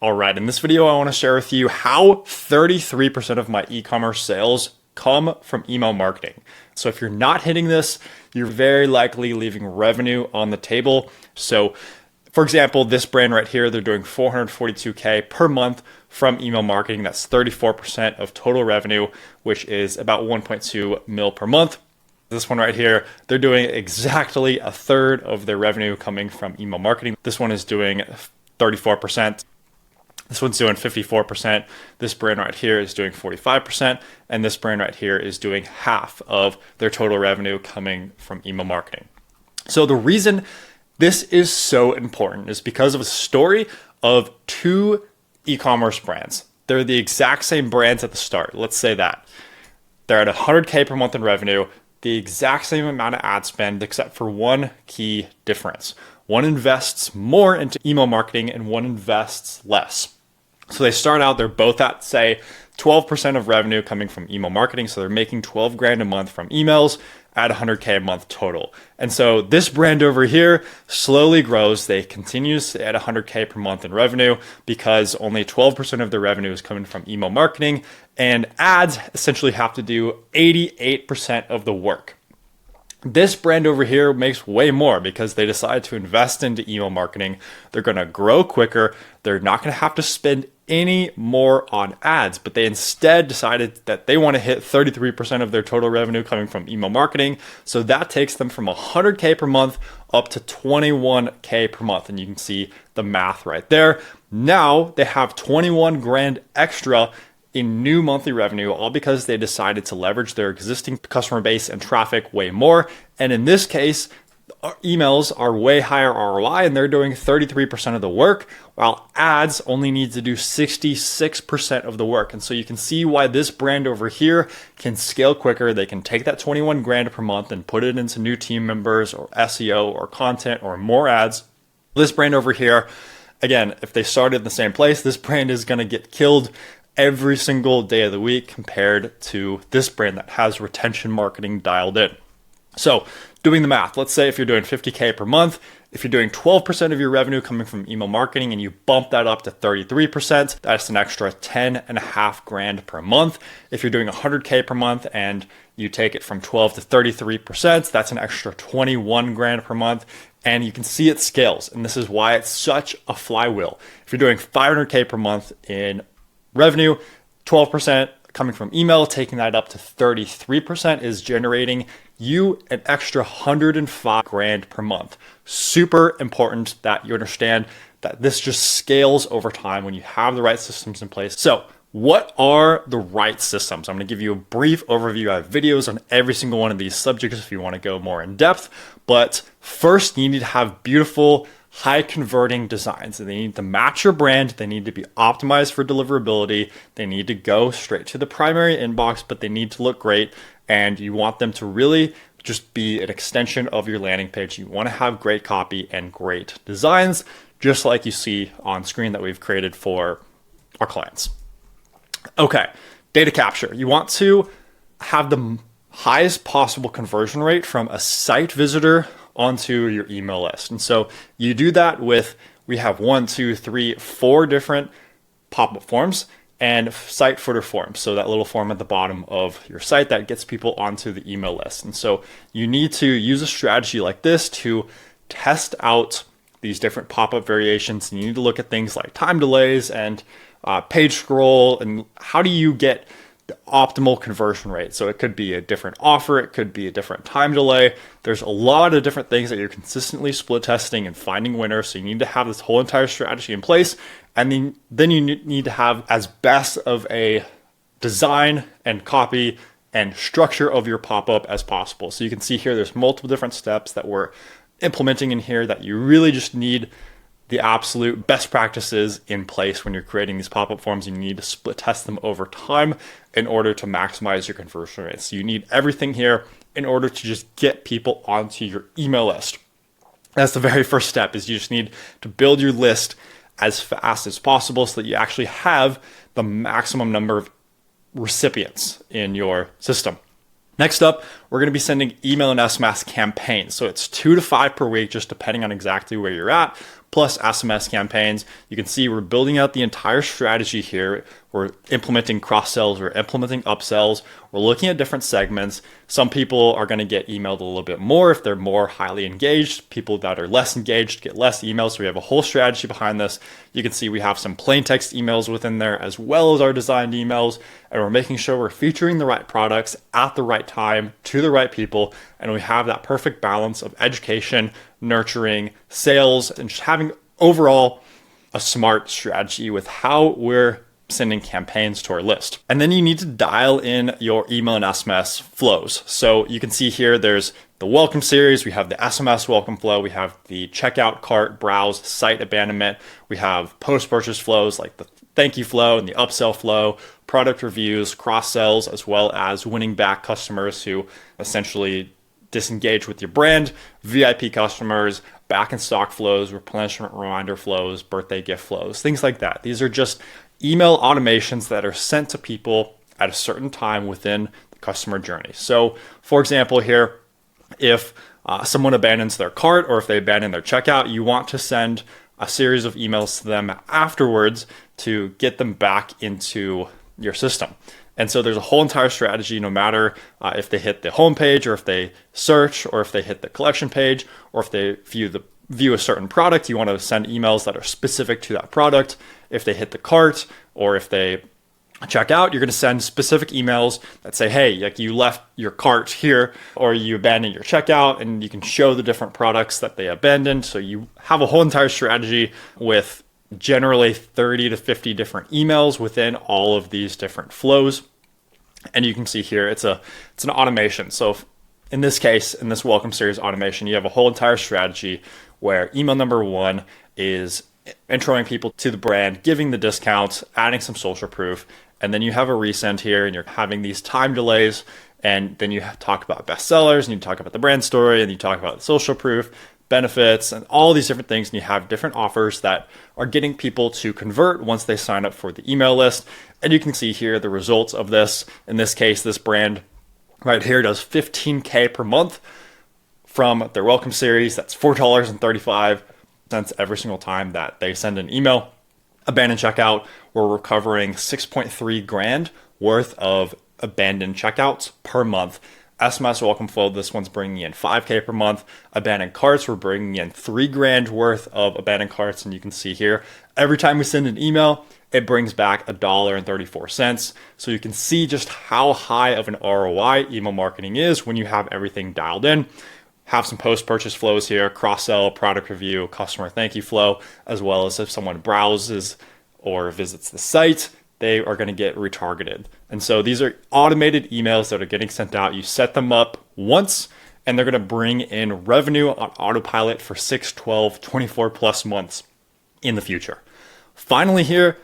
All right, in this video, I want to share with you how 33% of my e-commerce sales come from email marketing. So if you're not hitting this, you're very likely leaving revenue on the table. So for example, this brand right here, they're doing $442K per month from email marketing. That's 34% of total revenue, which is about 1.2 mil per month. This one right here, they're doing exactly a third of their revenue coming from email marketing. This one is doing 34%. This one's doing 54%. This brand right here is doing 45%. And this brand right here is doing half of their total revenue coming from email marketing. So the reason this is so important is because of a story of two e-commerce brands. They're the exact same brands at the start. Let's say that. They're at 100K per month in revenue, the exact same amount of ad spend, except for one key difference. One invests more into email marketing and one invests less. So they start out, they're both at, say, 12% of revenue coming from email marketing. So they're making 12 grand a month from emails at 100K a month total. And so this brand over here slowly grows. They continue to stay at 100K per month in revenue because only 12% of their revenue is coming from email marketing, and ads essentially have to do 88% of the work. This brand over here makes way more because they decide to invest into email marketing. They're going to grow quicker. They're not going to have to spend any more on ads, but they instead decided that they want to hit 33% of their total revenue coming from email marketing. So that takes them from 100K per month up to 21K per month. And you can see the math right there. Now they have 21 grand extra in new monthly revenue, all because they decided to leverage their existing customer base and traffic way more. And in this case, emails are way higher ROI and they're doing 33% of the work, while ads only need to do 66% of the work. And so you can see why this brand over here can scale quicker. They can take that 21 grand per month and put it into new team members or SEO or content or more ads. This brand over here, again, if they started in the same place, this brand is going to get killed every single day of the week compared to this brand that has retention marketing dialed in. So doing the math, let's say if you're doing 50K per month, if you're doing 12% of your revenue coming from email marketing and you bump that up to 33%, that's an extra 10.5 grand per month. If you're doing 100K per month and you take it from 12 to 33%, that's an extra 21 grand per month. And you can see it scales. And this is why it's such a flywheel. If you're doing 500K per month in revenue, 12% coming from email, taking that up to 33% is generating you an extra 105 grand per month. Super important that you understand that this just scales over time when you have the right systems in place. So what are the right systems? I'm going to give you a brief overview. I have videos on every single one of these subjects if you want to go more in depth. But first, you need to have beautiful, high converting designs. They need to match your brand. They need to be optimized for deliverability. They need to go straight to the primary inbox, but they need to look great. And you want them to really just be an extension of your landing page. You want to have great copy and great designs, just like you see on screen that we've created for our clients. Okay, data capture. You want to have the highest possible conversion rate from a site visitor onto your email list. And so you do that with, we have 4 different pop-up forms and site footer forms. So that little form at the bottom of your site that gets people onto the email list. And so you need to use a strategy like this to test out these different pop-up variations. And you need to look at things like time delays and page scroll, and how do you get the optimal conversion rate. So it could be a different offer, it could be a different time delay. There's a lot of different things that you're consistently split testing and finding winners. So you need to have this whole entire strategy in place. And then you need to have as best of a design and copy and structure of your pop-up as possible. So you can see here, there's multiple different steps that we're implementing in here that you really just need the absolute best practices in place when you're creating these pop-up forms. You need to split test them over time in order to maximize your conversion rates. So you need everything here in order to just get people onto your email list. That's the very first step, is you just need to build your list as fast as possible so that you actually have the maximum number of recipients in your system. Next up, we're going to be sending email and SMS campaigns. So it's 2 to 5 per week, just depending on exactly where you're at, plus SMS campaigns. You can see we're building out the entire strategy here. We're implementing cross-sells, we're implementing upsells, we're looking at different segments. Some people are going to get emailed a little bit more if they're more highly engaged. People that are less engaged get less emails. So we have a whole strategy behind this. You can see we have some plain text emails within there as well as our designed emails. And we're making sure we're featuring the right products at the right time to the right people. And we have that perfect balance of education, nurturing, sales, and just having overall a smart strategy with how we're sending campaigns to our list. And then you need to dial in your email and SMS flows. So you can see here, there's the welcome series, we have the SMS welcome flow, we have the checkout, cart, browse, site abandonment, we have post-purchase flows like the thank you flow and the upsell flow, product reviews, cross-sells, as well as winning back customers who essentially disengage with your brand, VIP customers, back in stock flows, replenishment reminder flows, birthday gift flows, things like that. These are just email automations that are sent to people at a certain time within the customer journey. So for example here, if someone abandons their cart or if they abandon their checkout, you want to send a series of emails to them afterwards to get them back into your system. And so there's a whole entire strategy, no matter if they hit the home page or if they search or if they hit the collection page or if they view a certain product, you want to send emails that are specific to that product. If they hit the cart or if they check out, you're going to send specific emails that say, hey, like you left your cart here or you abandoned your checkout, and you can show the different products that they abandoned. So you have a whole entire strategy with generally 30 to 50 different emails within all of these different flows. And you can see here, it's an automation. So in this case, in this welcome series automation, you have a whole entire strategy where email number 1 is introing people to the brand, giving the discounts, adding some social proof, and then you have a resend here and you're having these time delays, and then you talk about bestsellers and you talk about the brand story and you talk about the social proof, benefits, and all these different things, and you have different offers that are getting people to convert once they sign up for the email list. And you can see here the results of this. In this case, this brand right here does $15K per month from their welcome series. That's $4.35 every single time that they send an email. Abandoned checkout, we're recovering 6.3 grand worth of abandoned checkouts per month. SMS welcome flow, this one's bringing in 5K per month. Abandoned carts, we're bringing in 3 grand worth of abandoned carts. And you can see here, every time we send an email, it brings back $1.34. So you can see just how high of an ROI email marketing is when you have everything dialed in. Have some post-purchase flows here, cross-sell, product review, customer thank you flow, as well as if someone browses or visits the site, they are going to get retargeted. And so these are automated emails that are getting sent out. You set them up once, and they're going to bring in revenue on autopilot for 6, 12, 24 plus months in the future. Finally here,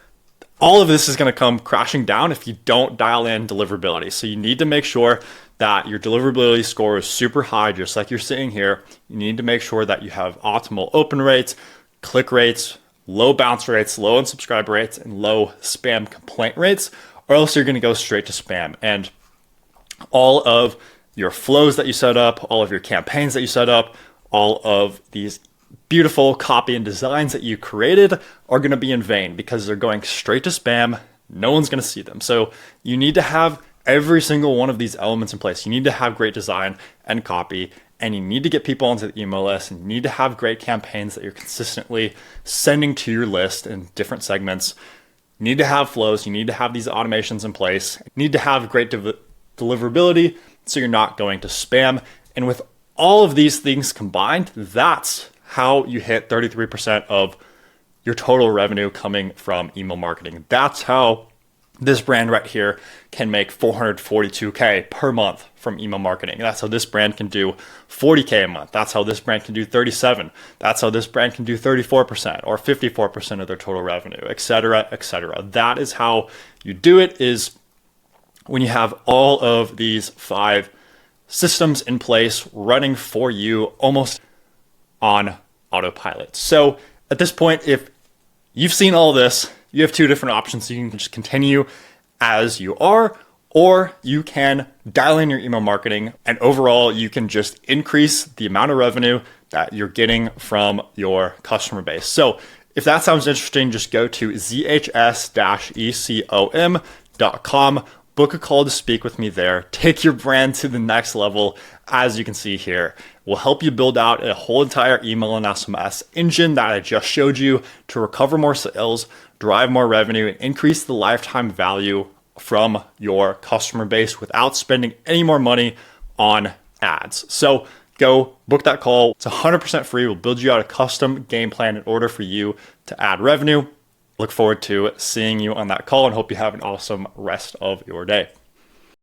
all of this is going to come crashing down if you don't dial in deliverability. So you need to make sure that your deliverability score is super high, just like you're seeing here. You need to make sure that you have optimal open rates, click rates, low bounce rates, low unsubscribe rates, and low spam complaint rates, or else you're going to go straight to spam. And all of your flows that you set up, all of your campaigns that you set up, all of these beautiful copy and designs that you created are going to be in vain because they're going straight to spam. No one's going to see them. So you need to have every single one of these elements in place. You need to have great design and copy, and you need to get people onto the email list, and you need to have great campaigns that you're consistently sending to your list in different segments. You need to have flows. You need to have these automations in place. You need to have great deliverability so you're not going to spam. And with all of these things combined, that's how you hit 33% of your total revenue coming from email marketing. That's how this brand right here can make $442K per month from email marketing. That's how this brand can do $40K a month. That's how this brand can do 37. That's how this brand can do 34% or 54% of their total revenue, et cetera, et cetera. That is how you do it, is when you have all of these 5 systems in place running for you almost on autopilot. So at this point, if you've seen all this, you have 2 different options. You can just continue as you are, or you can dial in your email marketing, and overall you can just increase the amount of revenue that you're getting from your customer base. So if that sounds interesting, just go to zhs-ecom.com, book a call to speak with me there, take your brand to the next level. As you can see here, we'll help you build out a whole entire email and SMS engine that I just showed you to recover more sales, drive more revenue, and increase the lifetime value from your customer base without spending any more money on ads. So go book that call. It's 100% free. We'll build you out a custom game plan in order for you to add revenue. Look forward to seeing you on that call and hope you have an awesome rest of your day.